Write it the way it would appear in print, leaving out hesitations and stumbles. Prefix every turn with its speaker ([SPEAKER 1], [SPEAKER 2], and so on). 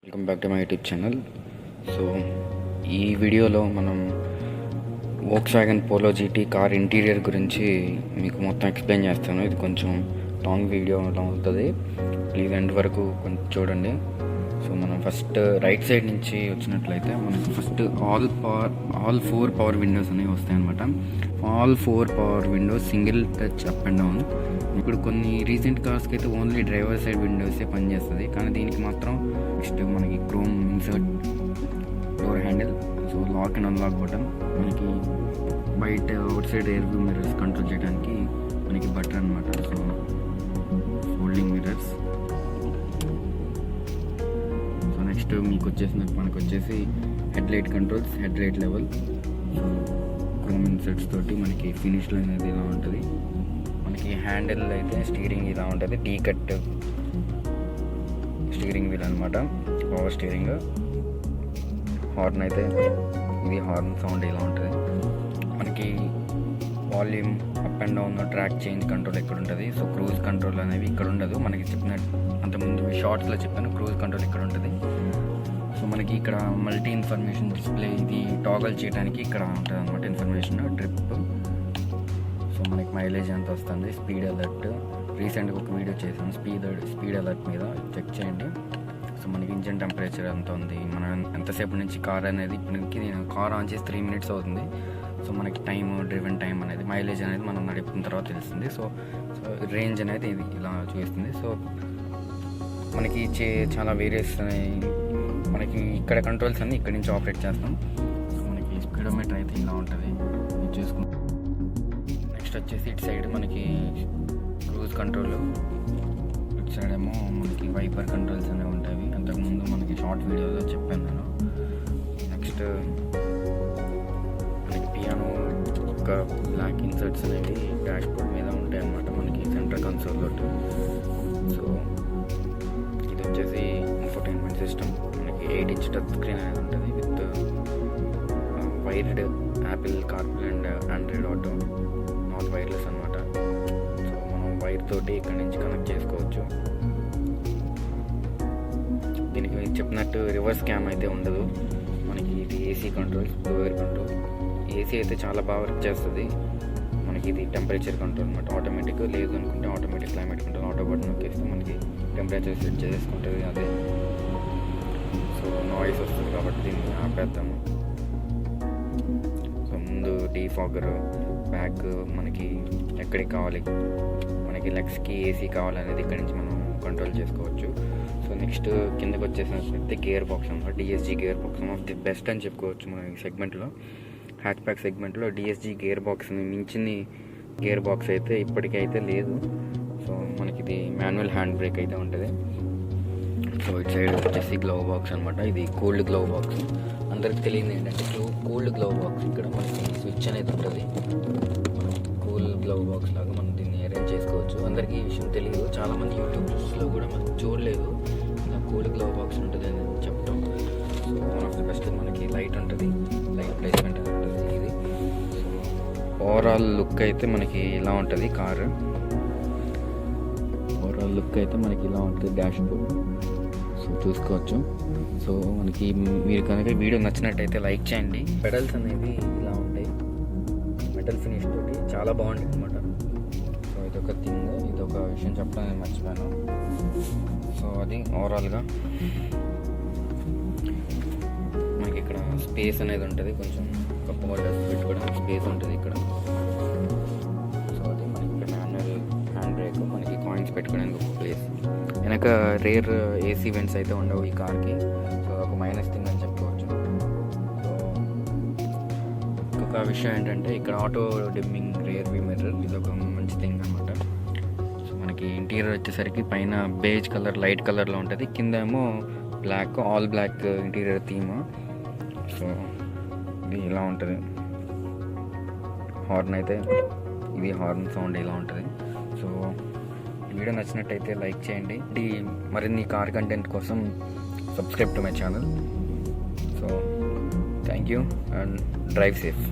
[SPEAKER 1] Welcome back to my YouTube channel. So ఈ వీడియోలో మనం Volkswagen polo GT car interior గురించి మీకు మొత్తం ఎక్స్ప్లెయిన్ చేస్తాను. ఇది కొంచెం లాంగ్ వీడియో అవుతుంది, ప్లీజ్ ఎండ్ వరకు కొంచెం చూడండి. సో మనం ఫస్ట్ రైట్ సైడ్ నుంచి వచ్చినట్లయితే మనకు first all four power Windows అనేవి వస్తాయి అనమాట. All four power Windows single touch up and down. ఇప్పుడు కొన్ని రీసెంట్ కార్స్కి అయితే ఓన్లీ డ్రైవర్ సైడ్ విండోసే పనిచేస్తుంది, కానీ దీనికి మాత్రం నెక్స్ట్ మనకి chrome insert door handle, so lock and unlock button, మనకి బయట outside rear view mirrors control చేయడానికి మనకి బటన్ అనమాట. So folding mirrors. So next మనకు వచ్చేసి headlight controls, headlight level, so chrome inserts తోటి మనకి ఫినిష్లో అనేది ఇలా ఉంటుంది. మనకి హ్యాండిల్ అయితే స్టీరింగ్ ఇలా ఉంటుంది, టీ కట్ స్టీరింగ్ వీల్ అనమాట, పవర్ స్టీరింగ్. హార్న్ అయితే ఇది హార్న్ సౌండ్ ఇలా ఉంటుంది. మనకి volume up and down, track change control ఎక్కడ ఉంటుంది. సో క్రూజ్ కంట్రోల్ అనేవి ఇక్కడ ఉండదు, మనకి చెప్పినట్టు అంతకుముందు షార్ట్స్లో చెప్పాను, క్రూజ్ కంట్రోల్ ఇక్కడ ఉంటుంది. సో మనకి ఇక్కడ మల్టీ ఇన్ఫర్మేషన్ డిస్ప్లే, ఇది టాగల్ చేయడానికి ఇక్కడ ఉంటుంది అనమాట ఇన్ఫర్మేషన్. ట్రిప్, సో మనకి మైలేజ్ ఎంత వస్తుంది, స్పీడ్ అలర్ట్, రీసెంట్గా ఒక వీడియో చేసాను స్పీడ్ అలర్ట్ మీద, చెక్ చేయండి. సో మనకి ఇంజిన్ టెంపరేచర్ ఎంత ఉంది, మనం ఎంతసేపు నుంచి కార్ అనేది, ఇప్పటికి నేను కార్ ఆన్ చేసి 3 minutes అవుతుంది. సో మనకి డ్రివెన్ టైం అనేది, మైలేజ్ అనేది మనం నడిపిన తర్వాత తెలుస్తుంది. సో రేంజ్ అనేది ఇది ఇలా చూపిస్తుంది. సో మనకి చాలా వేరియస్ మనకి ఇక్కడ కంట్రోల్స్ అన్నీ ఇక్కడ నుంచి ఆపరేట్ చేస్తాం. సో మనకి స్పీడోమీటర్ అయితే ఇలా ఉంటుంది, ఇది చూసుకుంటాం. నెక్స్ట్ వచ్చేసి ఇటు సైడ్ మనకి క్రూజ్ కంట్రోల్, ఇటు సైడ్ ఏమో మనకి వైపర్ కంట్రోల్స్ అనేవి ఉంటాయి. అంతకుముందు మనకి షార్ట్ వీడియోలో చెప్పాను నేను. నెక్స్ట్ మనకి పియానో ఒక బ్లాక్ ఇన్సర్ట్స్ అనేవి డాష్ బోర్డ్ మీద ఉంటాయి అన్నమాట, మనకి సెంటర్ కన్సోల్ తోటి. సో ఇది వచ్చేసి ఇన్ఫోటైన్మెంట్ సిస్టమ్, మనకి 8-inch టచ్ స్క్రీన్ అనేది ఉంటుంది with wired Apple CarPlay and Android auto, not wireless అనమాట. సో మనం వైర్ తోటి ఇక్కడ నుంచి కనెక్ట్ చేసుకోవచ్చు. దీనికి చెప్పినట్టు రివర్స్ క్యామ్ అయితే ఉండదు. మనకి ఇది AC control, blower control. AC అయితే చాలా బాగా వర్క్ చేస్తుంది. మనకి ఇది టెంపరేచర్ కంట్రోల్ అనమాట, ఆటోమేటిక్. లేదు అనుకుంటే automatic climate control, auto button నొక్కేస్తే మనకి టెంపరేచర్ సెట్ చేసుకుంటుంది అదే. సో నాయిస్ వస్తుంది కాబట్టి దీన్ని ఆపేద్దాము. సో ముందు డీఫాగర్, బ్యాక్ మనకి ఎక్కడికి కావాలి, మనకి లెగ్స్కి ఏసీ కావాలనేది ఇక్కడ నుంచి మనం కంట్రోల్ చేసుకోవచ్చు. సో నెక్స్ట్ కిందకి వచ్చేసినట్లయితే గేర్ బాక్స్ అనమాట, DSG gear box, one of the best అని చెప్పుకోవచ్చు మన ఈ సెగ్మెంట్లో. హ్యాచ్ బ్యాక్ సెగ్మెంట్లో డిఎస్జీ గేర్ బాక్స్ని మించింది గేర్ బాక్స్ అయితే ఇప్పటికైతే లేదు. సో మనకి ఇది మాన్యువల్ హ్యాండ్ బ్రేక్ అయితే ఉంటుంది. సో ఇటు సైడ్ వచ్చేసి గ్లవ్ బాక్స్ అనమాట, ఇది కోల్డ్ గ్లవ్ బాక్స్. అందరికి తెలియదు ఏంటంటే కోల్డ్ గ్లవ్ బాక్స్, ఇక్కడ మనకి స్విచ్ అనేది ఉంటుంది. కూల్ గ్లవ్ బాక్స్ లాగా మనం దీన్ని అరేంజ్ చేసుకోవచ్చు. అందరికీ ఈ విషయం తెలియదు, చాలామంది యూట్యూబ్ చూస్లో కూడా మనం చూడలేదు ఇలా కూల్ గ్లవ్ బాక్స్ ఉంటుంది అని చెప్పడం. So one of the best. మనకి లైట్ ఉంటుంది, లైట్ ప్లేస్మెంట్ ఉంటుంది ఇది. సో ఓవరాల్ లుక్ అయితే మనకి ఇలా ఉంటుంది కారు. ఓవరాల్ లుక్ అయితే మనకి ఇలా ఉంటుంది డాష్ బోర్డ్, సో చూసుకోవచ్చు. సో మనకి మీరు కనుక వీడియో నచ్చినట్టయితే లైక్ చేయండి. పెడల్స్ అనేవి ఇలా ఉంటాయి, మెటల్ ఫినిష్ తోటి చాలా బాగుంటుంది అనమాట. సో ఇదొక థింగ్, ఇదొక విషయం చెప్పడం నేను మర్చిపోయాను. సో అది ఓవరాల్గా మనకి ఇక్కడ స్పేస్ అనేది ఉంటుంది, కొంచెం ఒక బోర్డర్ పెట్టుకోవడానికి స్పేస్ ఉంటుంది ఇక్కడ. సో అది మనకి ఇక్కడ మాన్యువల్ హ్యాండ్ బ్రేక్, మనకి కాయిన్స్ పెట్టుకోవడానికి ఒక ప్లేస్. వెనక రేర్ ఏసీ వెంట్స్ అయితే ఉండవు ఈ కార్కి, సో ఒక మైనస్ థింగ్ అని చెప్పుకోవచ్చు. సో ఇంకొక విషయం ఏంటంటే ఇక్కడ auto dimming rear view mirror, ఇది ఒక మంచి థింగ్ అనమాట. సో మనకి ఇంటీరియర్ వచ్చేసరికి పైన బేజ్ కలర్, లైట్ కలర్లో ఉంటుంది, కింద ఏమో black, all black interior theme. So ఇది ఇలా ఉంటుంది. హార్న్ అయితే ఇది హార్న్ సౌండ్ ఇలా ఉంటుంది. సో వీడియో నచ్చినట్టయితే లైక్ చేయండి. మరిన్ని కార్ కంటెంట్ కోసం subscribe to my channel. So thank you and drive safe.